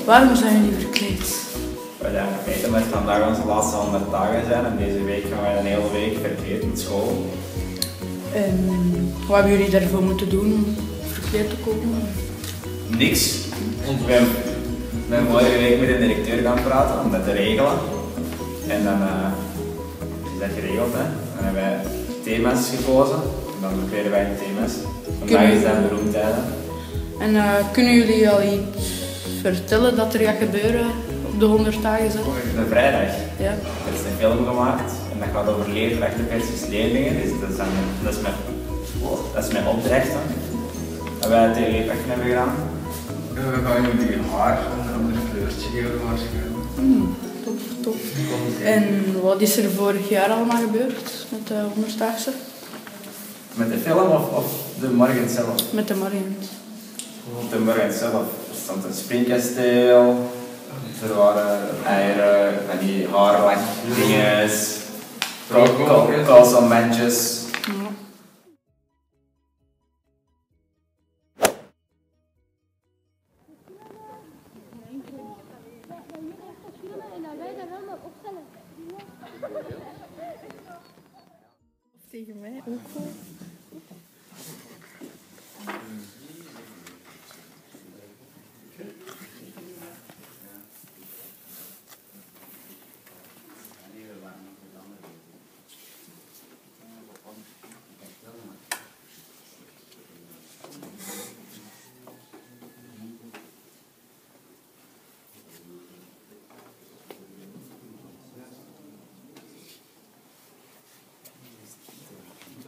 Waarom zijn jullie verkleed? We zijn verkleed omdat het vandaag onze laatste 100 dagen zijn en deze week gaan wij een hele week verkleed met school. En wat hebben jullie daarvoor moeten doen om verkleed te komen? Niks. We zijn vorige week met de directeur gaan praten om dat te regelen. En dan is dat geregeld. Hè. Dan hebben wij thema's gekozen en dan verkleden wij een thema's. Vandaag is dat een beroemdheden. En kunnen jullie al iets vertellen dat er gaat gebeuren op de 100 dagen zelf? De vrijdag. Ja. Er is een film gemaakt en dat gaat over leerkrachten versus leerlingen. Dus dat is mijn opdrachten dat wij tegen leerkrachten hebben gedaan. We gaan jullie haar een ander kleurtje geven waarschijnlijk. Top. En wat is er vorig jaar allemaal gebeurd met de 100-daagse? Met de film of de morgen zelf? Met de Mariant. Op de morgen zelf. Er stond een springkasteel, er waren eieren, van die haarlak dinges, koolsommentjes. Tegen mij ook wel.